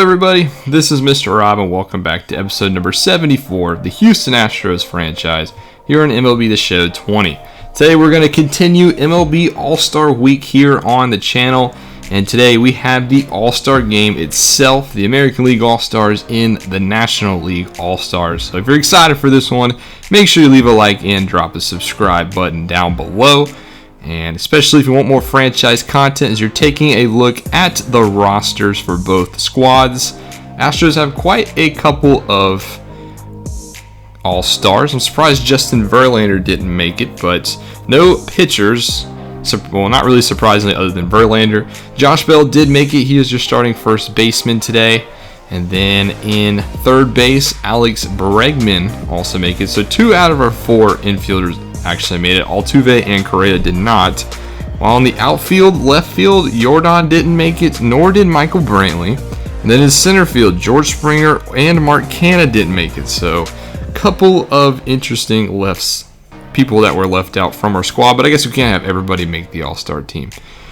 everybody? This is Mr. Rob, and welcome back to episode number 74 of the Houston Astros franchise here on MLB The Show 20. Today we're going to continue MLB All-Star Week here on the channel, and today we have the All-Star Game itself, the American League All-Stars in the National League All-Stars. So if you're excited for this one, make sure you leave a like and drop a subscribe button down below. And especially if you want more franchise content as you're taking a look at the rosters for both squads. Astros have quite a couple of All-Stars. I'm surprised Justin Verlander didn't make it, but no pitchers. Well, not really surprisingly other than Verlander. Josh Bell did make it. He is your starting first baseman today. And then in third base, Alex Bregman also make it. So 2 out of our 4 infielders actually made it. Altuve and Correa did not. While in the outfield, left field, Jordan didn't make it, nor did Michael Brantley. And then in center field, George Springer and Mark Canha didn't make it. So a couple of interesting people that were left out from our squad, but I guess we can't have everybody make the All-Star team.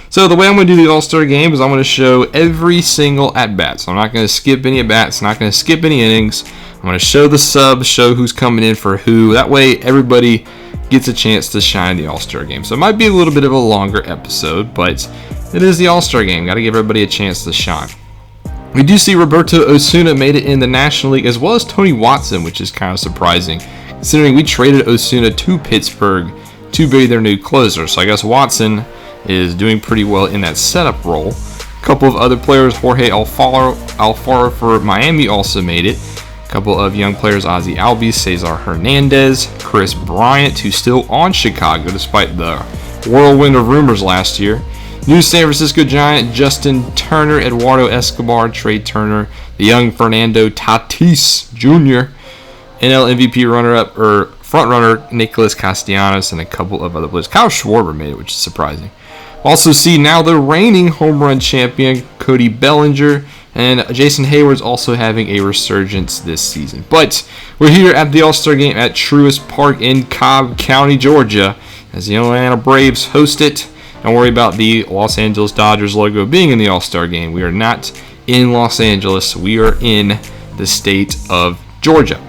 So the way I'm going to do the All-Star Game is I'm going to show every single at-bat. So I'm not going to skip any at-bats, not going to skip any innings. I'm going to show the subs, show who's coming in for who. That way everybody gets a chance to shine the All-Star Game. So it might be a little bit of a longer episode, but it is the All-Star Game. Got to give everybody a chance to shine. We do see Roberto Osuna made it in the National League, as well as Tony Watson, which is kind of surprising, considering we traded Osuna to Pittsburgh to be their new closer. So I guess Watson is doing pretty well in that setup role. A couple of other players, Jorge Alfaro for Miami also made it. A couple of young players, Ozzie Albies, Cesar Hernandez, Chris Bryant, who's still on Chicago despite the whirlwind of rumors last year. New San Francisco Giant, Justin Turner, Eduardo Escobar, Trey Turner, the young Fernando Tatis Jr., NL MVP runner-up or front-runner Nicholas Castellanos, and a couple of other players. Kyle Schwarber made it, which is surprising. Also see now the reigning home run champion, Cody Bellinger, and Jason Hayward's also having a resurgence this season. But we're here at the All-Star Game at Truist Park in Cobb County, Georgia, as the Atlanta Braves host it. Don't worry about the Los Angeles Dodgers logo being in the All-Star Game. We are not in Los Angeles. We are in the state of Georgia.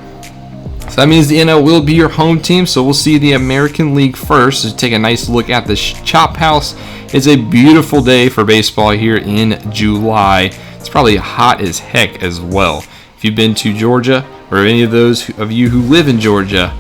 So that means the NL will be your home team. So we'll see the American League first. So take a nice look at the Chop House. It's a beautiful day for baseball here in July. It's probably hot as heck as well. If you've been to Georgia, or any of those of you who live in Georgia,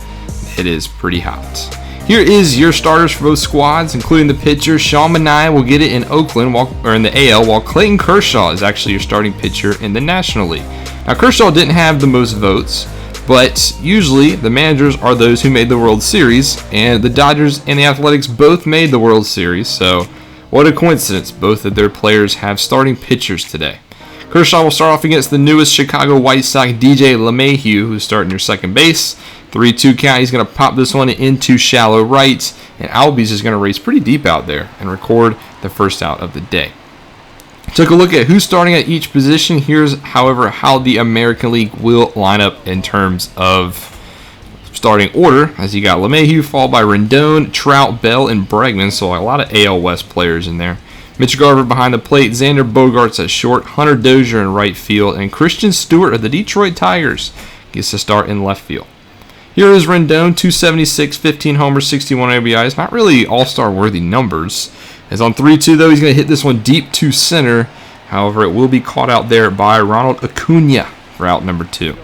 it is pretty hot. Here is your starters for both squads, including the pitcher. Sean Manaea will get it in Oakland, or in the AL, while Clayton Kershaw is actually your starting pitcher in the National League. Now, Kershaw didn't have the most votes, but usually the managers are those who made the World Series, and the Dodgers and the Athletics both made the World Series, so what a coincidence. Both of their players have starting pitchers today. Kershaw will start off against the newest Chicago White Sox, DJ LeMahieu, who's starting your second base. 3-2 count. He's going to pop this one into shallow right, and Albies is going to race pretty deep out there and record the first out of the day. Took a look at who's starting at each position. Here's, however, how the American League will line up in terms of starting order, as you got LeMahieu followed by Rendon, Trout, Bell, and Bregman, so a lot of AL West players in there. Mitch Garver behind the plate, Xander Bogaerts at short, Hunter Dozier in right field, and Christian Stewart of the Detroit Tigers gets to start in left field. Here is Rendon, 276, 15 homers, 61 RBIs. Not really all-star worthy numbers. As on 3-2, though, he's going to hit this one deep to center. However, it will be caught out there by Ronald Acuna for out number 2.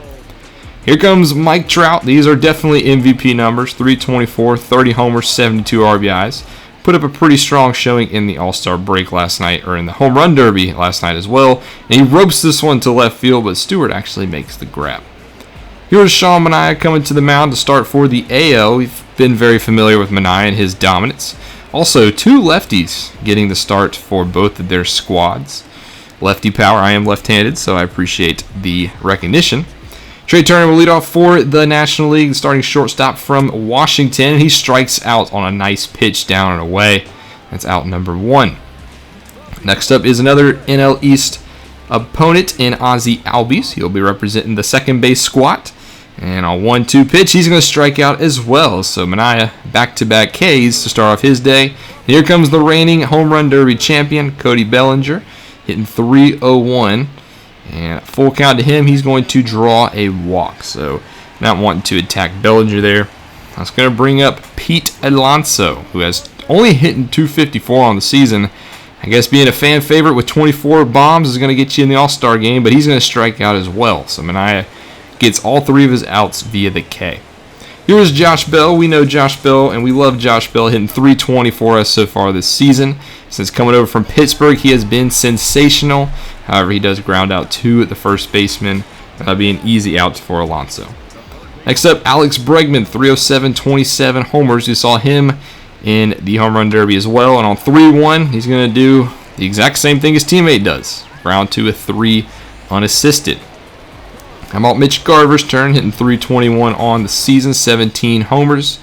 Here comes Mike Trout. These are definitely MVP numbers. 324, 30 homers, 72 RBIs. Put up a pretty strong showing in the All-Star break last night, or in the Home Run Derby last night as well. And he ropes this one to left field, but Stewart actually makes the grab. Here's Sean Manaea coming to the mound to start for the AL. We've been very familiar with Manaea and his dominance. Also, 2 lefties getting the start for both of their squads. Lefty power. I am left-handed, so I appreciate the recognition. Trey Turner will lead off for the National League, starting shortstop from Washington. He strikes out on a nice pitch down and away. That's out number 1. Next up is another NL East opponent in Ozzie Albies. He'll be representing the second base squad. And on 1-2 pitch, he's going to strike out as well. So Manaea back-to-back Ks to start off his day. And here comes the reigning home run derby champion, Cody Bellinger, hitting .301. And full count to him, he's going to draw a walk. So not wanting to attack Bellinger there. That's going to bring up Pete Alonso, who has only hit in 254 on the season. I guess being a fan favorite with 24 bombs is going to get you in the All-Star game, but he's going to strike out as well. So Manaea gets all 3 of his outs via the K. Here's Josh Bell. We know Josh Bell, and we love Josh Bell, hitting 320 for us so far this season. Since coming over from Pittsburgh, he has been sensational. However, he does ground out 2 at the first baseman. That'll be an easy out for Alonso. Next up, Alex Bregman, 307, 27 homers. You saw him in the home run derby as well. And on 3-1, he's going to do the exact same thing his teammate does. Ground to a 3 unassisted. How about Mitch Garver's turn, hitting 321 on the season, 17 homers,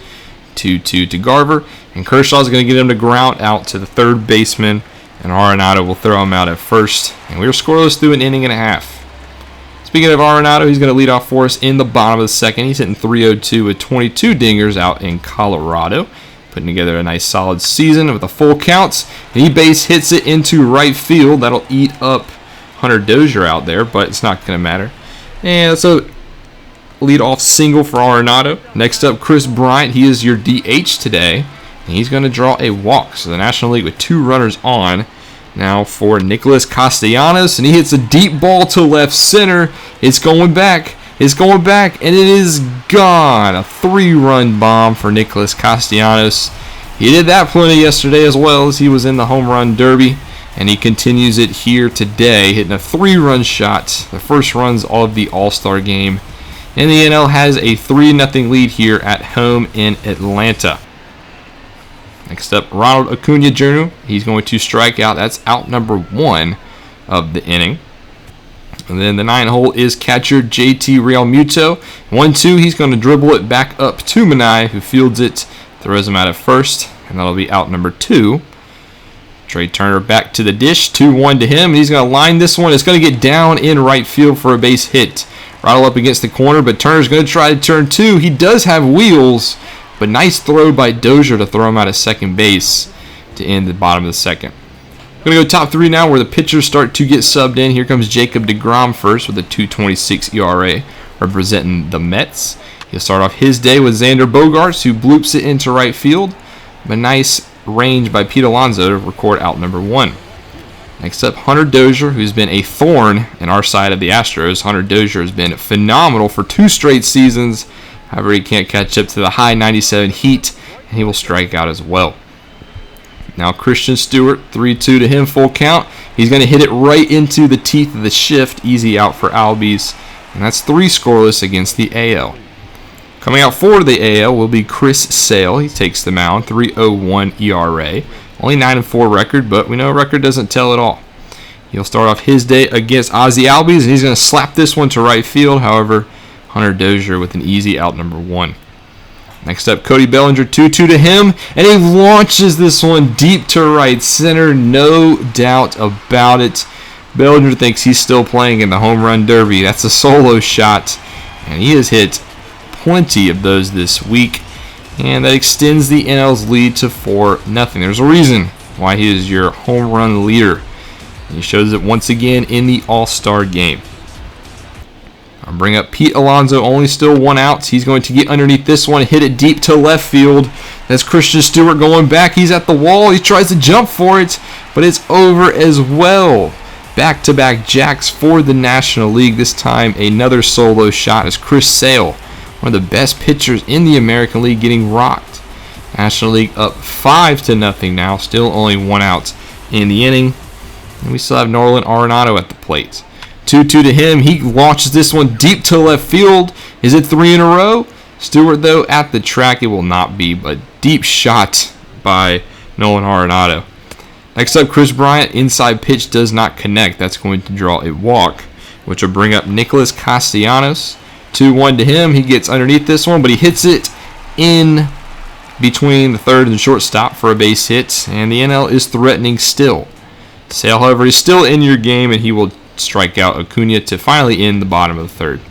2-2 to Garver. And Kershaw's going to get him to ground out to the third baseman, and Arenado will throw him out at first. And we were scoreless through an inning and a half. Speaking of Arenado, he's going to lead off for us in the bottom of the second. He's hitting 302 with 22 dingers out in Colorado. Putting together a nice solid season with a full count. And he base hits it into right field. That'll eat up Hunter Dozier out there, but it's not going to matter. And so lead off single for Arenado. Next up, Chris Bryant. He is your DH today. And he's going to draw a walk. So the National League with 2 runners on. Now for Nicholas Castellanos, and he hits a deep ball to left center. It's going back. It's going back, and it is gone. A 3-run bomb for Nicholas Castellanos. He did that plenty yesterday as well as he was in the home run derby, and he continues it here today, hitting a 3-run shot. The first runs of the All-Star game. And the NL has a 3-0 lead here at home in Atlanta. Next up, Ronald Acuna Jr. He's going to strike out. That's out number 1 of the inning. And then the 9th hole is catcher JT Realmuto. 1-2, he's going to dribble it back up to Manaea, who fields it, throws him out at first, and that'll be out number 2. Trey Turner back to the dish, 2-1 to him, and he's going to line this one. It's going to get down in right field for a base hit. Rattle up against the corner, but Turner's going to try to turn 2. He does have wheels, but nice throw by Dozier to throw him out of second base to end the bottom of the second. We're going to go top 3 now where the pitchers start to get subbed in. Here comes Jacob deGrom first with a 2.26 ERA representing the Mets. He'll start off his day with Xander Bogaerts, who bloops it into right field. A nice range by Pete Alonso to record out number 1. Next up, Hunter Dozier, who's been a thorn in our side of the Astros. Hunter Dozier has been phenomenal for 2 straight seasons. However, he can't catch up to the high 97 heat, and he will strike out as well. Now Christian Stewart, 3-2 to him, full count. He's going to hit it right into the teeth of the shift. Easy out for Albies, and that's 3 scoreless against the AL. Coming out for the AL will be Chris Sale. He takes the mound, 3.01 ERA. Only 9-4 record, but we know record doesn't tell at all. He'll start off his day against Ozzie Albies, and he's going to slap this one to right field. However, Hunter Dozier with an easy out number 1. Next up, Cody Bellinger, 2-2 to him, and he launches this one deep to right center, no doubt about it. Bellinger thinks he's still playing in the home run derby. That's a solo shot, and he has hit plenty of those this week, and that extends the NL's lead to 4-0. There's a reason why he is your home run leader. And he shows it once again in the All-Star game. I'll bring up Pete Alonso, only still 1 out. He's going to get underneath this one, hit it deep to left field. That's Christian Stewart going back. He's at the wall. He tries to jump for it, but it's over as well. Back-to-back jacks for the National League. This time another solo shot as Chris Sale, one of the best pitchers in the American League, getting rocked. National League up 5-0 now. Still only 1 out in the inning. And we still have Nolan Arenado at the plate. 2-2 to him. He launches this one deep to left field. Is it 3 in a row? Stewart, though, at the track. It will not be, but deep shot by Nolan Arenado. Next up, Chris Bryant. Inside pitch does not connect. That's going to draw a walk, which will bring up Nicholas Castellanos. 2-1 to him. He gets underneath this one, but he hits it in between the third and the shortstop for a base hit, and the NL is threatening still. Sale, however, is still in your game, and he will strike out Acuna to finally end the bottom of the third.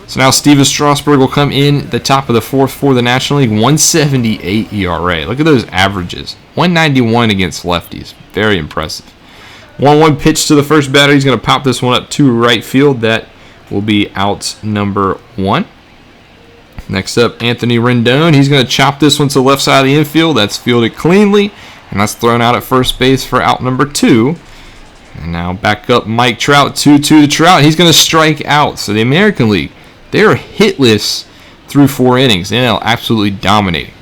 So now Steven Strasburg will come in the top of the 4th for the National League, 1.78 ERA. Look at those averages. 191 against lefties. Very impressive. 1-1 pitch to the first batter. He's going to pop this one up to right field. That will be out number 1. Next up, Anthony Rendon. He's going to chop this one to the left side of the infield. That's fielded cleanly, and that's thrown out at first base for out number 2. And now back up Mike Trout, 2-2 to Trout. He's going to strike out. So the American League, they are hitless through 4 innings. The NL absolutely dominating.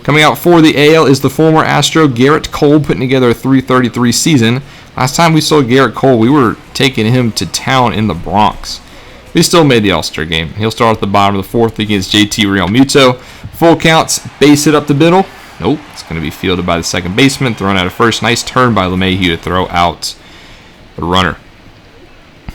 Coming out for the AL is the former Astro Garrett Cole, putting together a .333 season. Last time we saw Garrett Cole, we were taking him to town in the Bronx. He still made the All-Star game. He'll start at the bottom of the 4th against JT Realmuto. Full counts, base hit up the middle. Nope, it's going to be fielded by the second baseman, thrown out at first. Nice turn by LeMahieu to throw out the runner.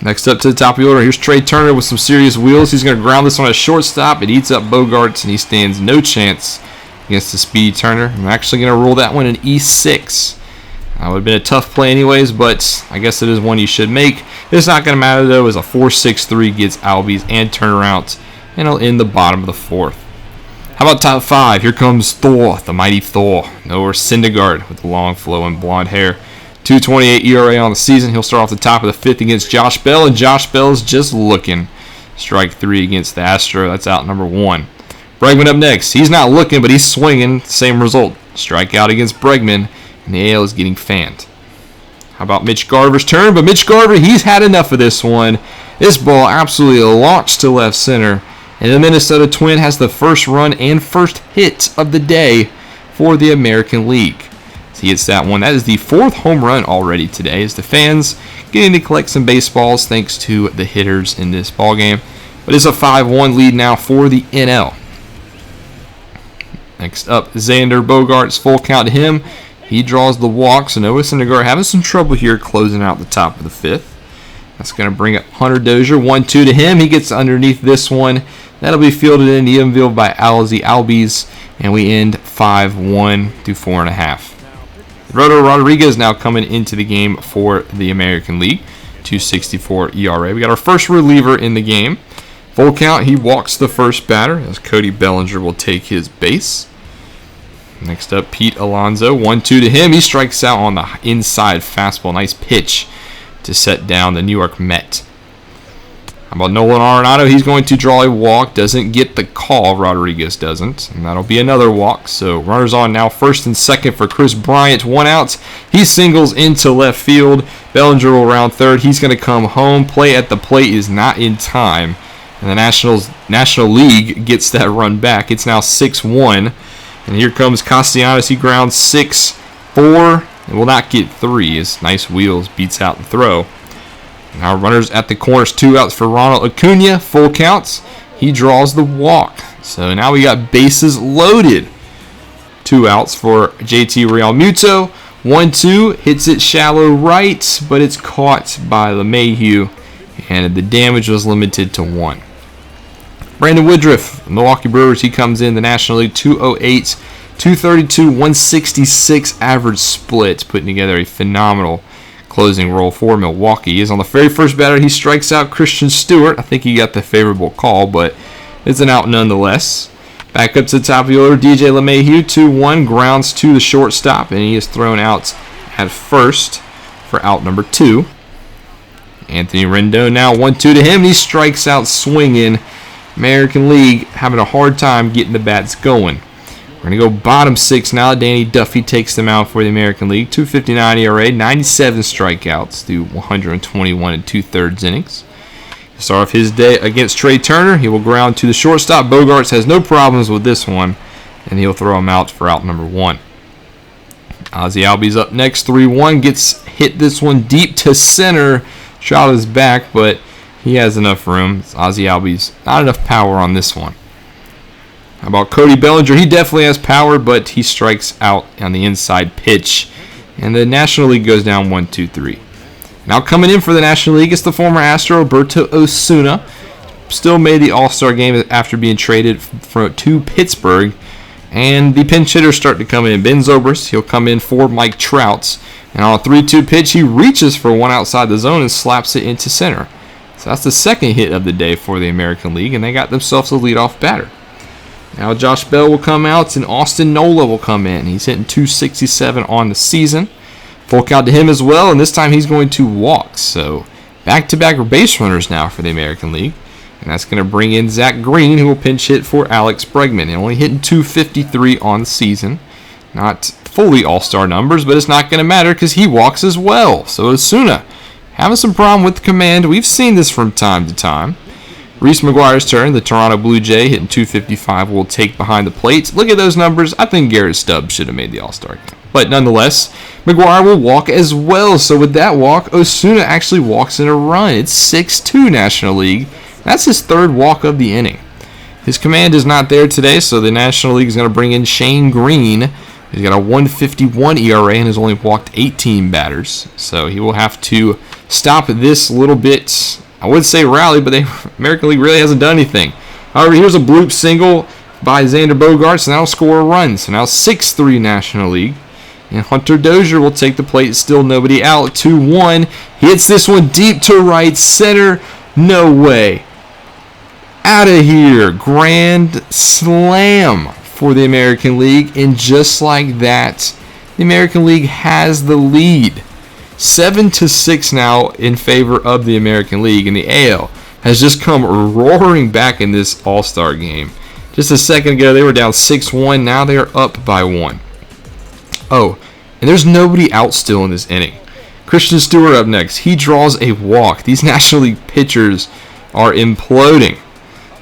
Next up to the top of the order, here's Trey Turner with some serious wheels. He's going to ground this on a shortstop. It eats up Bogarts, and he stands no chance against the speedy Turner. I'm actually going to rule that one an E6. That would have been a tough play anyways, but I guess it is one you should make. It's not going to matter, though, as a 4-6-3 gets Albies and turnarounds, and it'll end the bottom of the 4th. How about top 5? Here comes Thor, the mighty Thor. Noah Syndergaard with the long flowing blonde hair. 2.28 ERA on the season. He'll start off the top of the 5th against Josh Bell, and Josh Bell's just looking. Strike 3 against the Astro. That's out number 1. Bregman up next. He's not looking, but he's swinging. Same result. Strikeout against Bregman, and the AL is getting fanned. How about Mitch Garver's turn? But Mitch Garver, he's had enough of this one. This ball absolutely launched to left center, and the Minnesota Twin has the first run and first hit of the day for the American League. He hits that one. That is the 4th home run already today, as the fans getting to collect some baseballs thanks to the hitters in this ball game. But it's a 5-1 lead now for the NL. Next up, Xander Bogaerts, full count to him. He draws the walk, so Noah Syndergaard having some trouble here closing out the top of the 5th. That's going to bring up Hunter Dozier, 1-2 to him. He gets underneath this one. That'll be fielded in the infield by Ozzie Albies, and we end 5-1 through 4.5. Roto Rodriguez now coming into the game for the American League. 2.64 ERA. We got our first reliever in the game. Full count, he walks the first batter as Cody Bellinger will take his base. Next up, Pete Alonso. 1-2 to him. He strikes out on the inside fastball. Nice pitch to set down the New York Met. How about Nolan Arenado? He's going to draw a walk. Doesn't get the call. Rodriguez doesn't. And that'll be another walk. So runners on now. First and second for Chris Bryant. 1 out. He singles into left field. Bellinger will round third. He's going to come home. Play at the plate is not in time. And the National League gets that run back. It's now 6-1. And here comes Castellanos. He grounds 6-4. And will not get 3 as nice wheels beats out the throw. Now runners at the corners, 2 outs for Ronald Acuna, full counts. He draws the walk. So now we got bases loaded. 2 outs for JT Realmuto. 1-2, hits it shallow right, but it's caught by LeMahieu, and the damage was limited to 1. Brandon Woodruff, Milwaukee Brewers, he comes in the National League, 208, 232, 166 average split, putting together a phenomenal closing role for Milwaukee. He is on the very first batter. He strikes out Christian Stewart. I think he got the favorable call, but it's an out nonetheless. Back up to the top of the order, DJ LeMahieu, 2-1, grounds to the shortstop, and he is thrown out at first for out number 2. Anthony Rendon now 1-2 to him. He strikes out swinging. American League having a hard time getting the bats going. We're going to go bottom 6 now. Danny Duffy takes them out for the American League. 2.59 ERA, 97 strikeouts through 121 2/3 innings. He'll start off his day against Trey Turner. He will ground to the shortstop. Bogarts has no problems with this one, and he'll throw him out for out number 1. Ozzie Albies up next, 3-1. Gets hit this one deep to center. Shot is back, but he has enough room. Ozzie Albies, not enough power on this one. How about Cody Bellinger? He definitely has power, but he strikes out on the inside pitch. And the National League goes down 1-2-3. Now coming in for the National League is the former Astro, Roberto Osuna. Still made the All-Star game after being traded to Pittsburgh. And the pinch hitters start to come in. Ben Zobrist, he'll come in for Mike Trout. And on a 3-2 pitch, he reaches for one outside the zone and slaps it into center. So that's the second hit of the day for the American League, and they got themselves a leadoff batter. Now Josh Bell will come out, and Austin Nola will come in. He's hitting .267 on the season. Full count to him as well, and this time he's going to walk. So back-to-back base runners now for the American League. And that's going to bring in Zach Green, who will pinch hit for Alex Bregman. He only hitting .253 on the season. Not fully all-star numbers, but it's not going to matter because he walks as well. So Osuna having some problem with the command. We've seen this from time to time. Reese McGuire's turn. The Toronto Blue Jay hitting .255 will take behind the plate. Look at those numbers. I think Garrett Stubbs should have made the All-Star game. But nonetheless, McGuire will walk as well. So with that walk, Osuna actually walks in a run. It's 6-2 National League. That's his third walk of the inning. His command is not there today, so the National League is going to bring in Shane Green. He's got a 1.51 ERA and has only walked 18 batters. So he will have to stop this little bit. I would say rally, but the American League really hasn't done anything. However, here's a bloop single by Xander Bogaerts, and that'll score a run. So now 6-3 National League. And Hunter Dozier will take the plate. Still nobody out. 2-1. Hits this one deep to right center. No way. Out of here. Grand slam for the American League. And just like that, the American League has the lead. 7-6 now in favor of the American League, and the AL has just come roaring back in this All-Star game. Just a second ago, they were down 6-1. Now they are up by 1. Oh, and there's nobody out still in this inning. Christian Stewart up next. He draws a walk. These National League pitchers are imploding.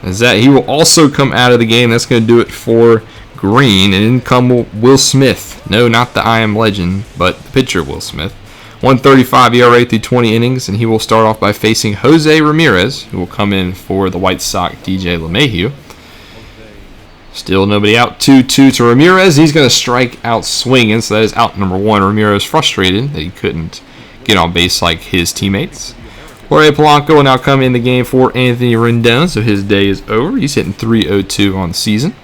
As that, he will also come out of the game. That's going to do it for Green. And in come Will Smith. No, not the I Am Legend, but the pitcher Will Smith. 1.35 ERA through 20 innings, and he will start off by facing Jose Ramirez, who will come in for the White Sox DJ LeMahieu. Still nobody out. 2-2 to Ramirez. He's going to strike out swinging, so that is out number 1. Ramirez frustrated that he couldn't get on base like his teammates. Jorge Polanco will now come in the game for Anthony Rendon, so his day is over. He's hitting .302 on the season.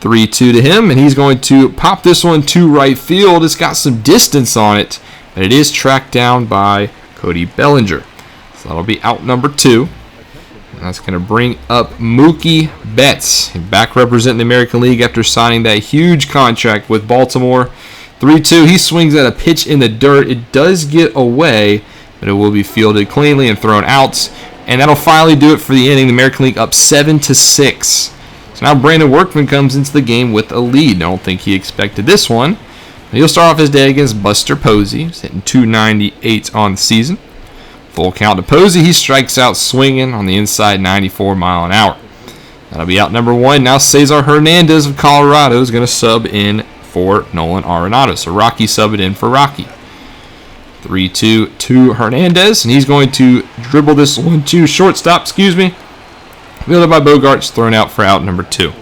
3-2 to him, and he's going to pop this one to right field. It's got some distance on it, but it is tracked down by Cody Bellinger. So that'll be out number 2. And that's going to bring up Mookie Betts, back representing the American League after signing that huge contract with Baltimore. 3-2, he swings at a pitch in the dirt. It does get away, but it will be fielded cleanly and thrown out. And that'll finally do it for the inning. The American League up 7-6. So now Brandon Workman comes into the game with a lead. I don't think he expected this one. He'll start off his day against Buster Posey. He's hitting .298 on the season. Full count to Posey. He strikes out swinging on the inside, 94 mile an hour. That'll be out number 1. Now Cesar Hernandez of Colorado is going to sub in for Nolan Arenado. So Rocky subbed in for Rocky. 3-2 to Hernandez, and he's going to dribble this one to shortstop, Fielded by Bogaerts, thrown out for out number 2.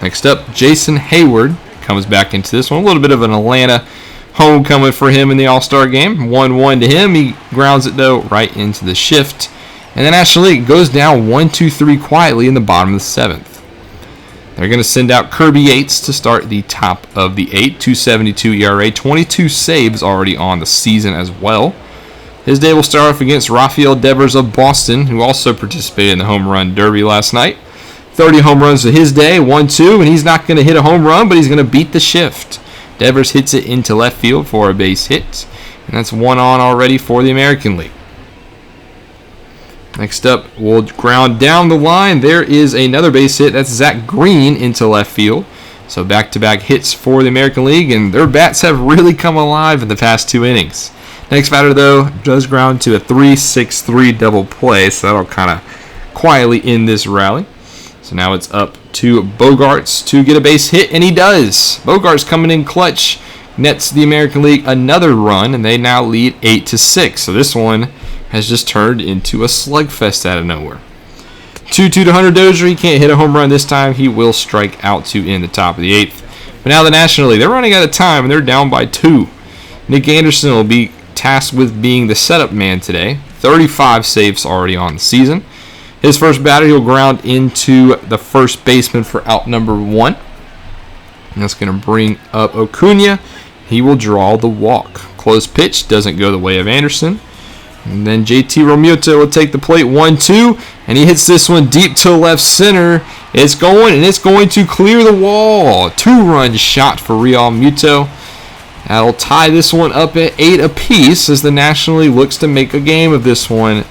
Next up, Jason Hayward comes back into this one. A little bit of an Atlanta homecoming for him in the All-Star game. 1-1 to him. He grounds it, though, right into the shift. And the National League goes down 1-2-3 quietly in the bottom of the 7th. They're going to send out Kirby Yates to start the top of the 8. .272 ERA, 22 saves already on the season as well. His day will start off against Rafael Devers of Boston, who also participated in the home run derby last night. 30 home runs to his day, 1-2, and he's not going to hit a home run, but he's going to beat the shift. Devers hits it into left field for a base hit, and that's 1 on already for the American League. Next up, we'll ground down the line. There is another base hit. That's Zach Green into left field. So back-to-back hits for the American League, and their bats have really come alive in the past 2 innings. Next batter, though, does ground to a 3-6-3 double play, so that'll kind of quietly end this rally. So now it's up to Bogaerts to get a base hit, and he does. Bogaerts coming in clutch, nets the American League another run, and they now lead 8-6. So this one has just turned into a slugfest out of nowhere. 2-2 to Hunter Dozier. He can't hit a home run this time. He will strike out to end the top of the 8th. But now the National League, they're running out of time, and they're down by 2. Nick Anderson will be tasked with being the setup man today. 35 saves already on the season. His first batter, he'll ground into the first baseman for out number 1. And that's going to bring up Acuna. He will draw the walk. Close pitch doesn't go the way of Anderson. And then JT Realmuto will take the plate 1-2, and he hits this one deep to left center. It's going, and it's going to clear the wall. 2-run shot for Realmuto. That'll tie this one up at 8 apiece as the National League looks to make a game of this one.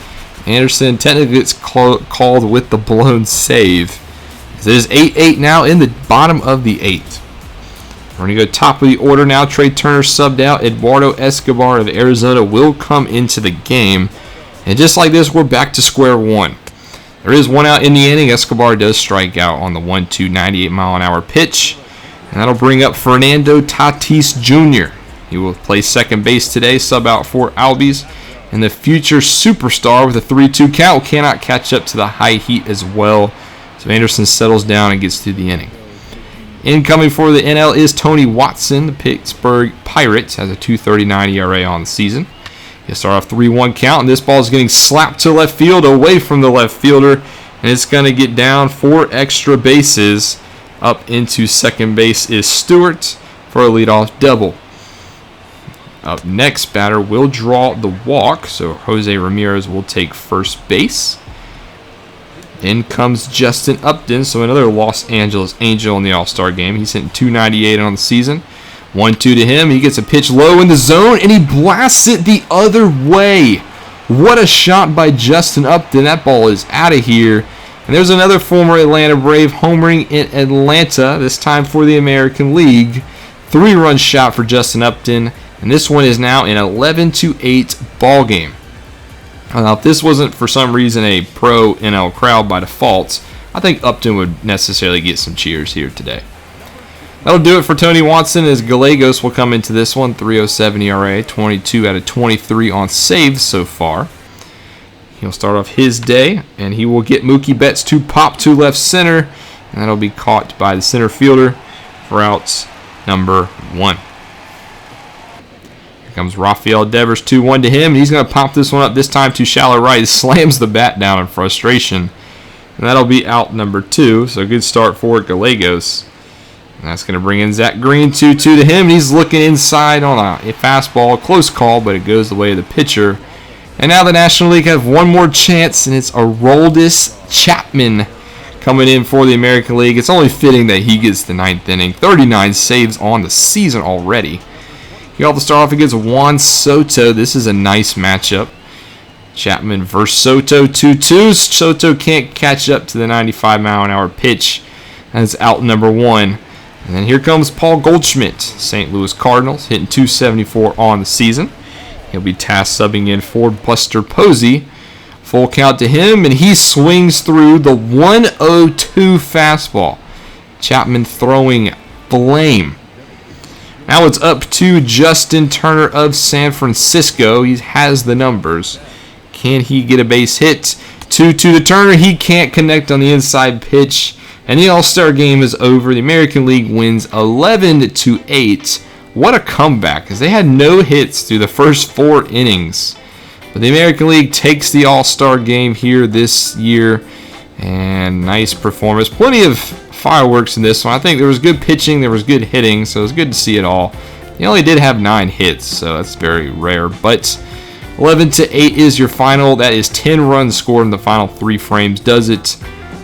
Anderson technically gets called with the blown save. It is 8-8 now in the bottom of the 8th. We're going to go top of the order now. Trey Turner subbed out. Eduardo Escobar of Arizona will come into the game. And just like this, we're back to square one. There is one out in the inning. Escobar does strike out on the 1-2 98-mile-an-hour pitch. And that'll bring up Fernando Tatis Jr. He will play second base today, sub out for Albies. And the future superstar with a 3-2 count cannot catch up to the high heat as well. So Anderson settles down and gets through the inning. Incoming for the NL is Tony Watson. The Pittsburgh Pirates has a 2.39 ERA on the season. He'll start off 3-1 count, and this ball is getting slapped to left field away from the left fielder. And it's going to get down 4 extra bases. Up into second base is Stewart for a leadoff double. Up next, batter will draw the walk, so Jose Ramirez will take first base. In comes Justin Upton, so another Los Angeles Angel in the All-Star game. He's hitting .298 on the season. 1-2 to him. He gets a pitch low in the zone, and he blasts it the other way. What a shot by Justin Upton. That ball is out of here. And there's another former Atlanta Brave homering in Atlanta, this time for the American League. 3-run shot for Justin Upton, and this one is now an 11-8 ball game. Now, if this wasn't for some reason a pro NL crowd by default, I think Upton would necessarily get some cheers here today. That'll do it for Tony Watson as Gallegos will come into this one. 3.07 ERA, 22 out of 23 on saves so far. He'll start off his day, and he will get Mookie Betts to pop to left center, and that'll be caught by the center fielder for out number 1. Comes Rafael Devers, 2-1 to him, and he's going to pop this one up, this time to shallow right. He slams the bat down in frustration, and that'll be out number 2, so good start for Gallegos. And that's going to bring in Zach Green, 2-2 to him, and he's looking inside on a fastball, close call, but it goes the way of the pitcher. And now the National League have one more chance, and it's Aroldis Chapman coming in for the American League. It's only fitting that he gets the 9th inning, 39 saves on the season already. He'll have to start off against Juan Soto. This is a nice matchup. Chapman versus Soto, 2-2. Soto can't catch up to the 95-mile-an-hour pitch. That's out number 1. And then here comes Paul Goldschmidt, St. Louis Cardinals, hitting .274 on the season. He'll be tasked subbing in for Buster Posey. Full count to him, and he swings through the 1-0-2 fastball. Chapman throwing flame. Now it's up to Justin Turner of San Francisco. He has the numbers. Can he get a base hit? 2-2 to Turner. He can't connect on the inside pitch. And the All-Star game is over. The American League wins 11-8. What a comeback, because they had no hits through the first 4 innings. But the American League takes the All-Star game here this year. And nice performance. Plenty of fireworks in this one. I think there was good pitching, there was good hitting, so it was good to see it all. He only did have 9 hits, so that's very rare. But 11-8 is your final. That is 10 runs scored in the final 3 frames. Does it?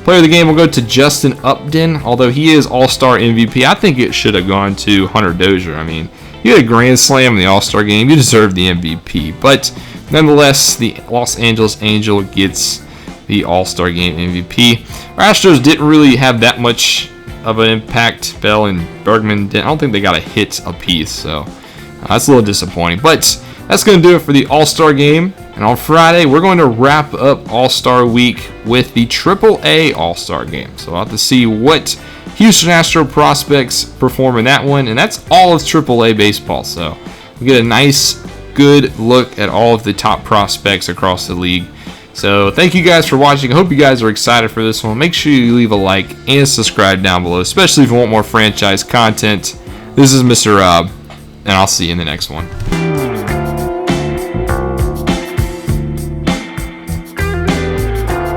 Player of the game will go to Justin Upton, although he is All-Star MVP. I think it should have gone to Hunter Dozier. I mean, you had a grand slam in the All-Star game. You deserve the MVP. But nonetheless, the Los Angeles Angel gets the All-Star game MVP. Our Astros didn't really have that much of an impact. Bell and Bergman didn't. I don't think they got a hit apiece, so that's a little disappointing. But that's going to do it for the All-Star game. And on Friday, we're going to wrap up All-Star Week with the AAA All-Star game. So we'll have to see what Houston Astros prospects perform in that one. And that's all of AAA baseball. So we get a nice, good look at all of the top prospects across the league. So thank you guys for watching. I hope you guys are excited for this one. Make sure you leave a like and subscribe down below, especially if you want more franchise content. This is Mr. Rob, and I'll see you in the next one.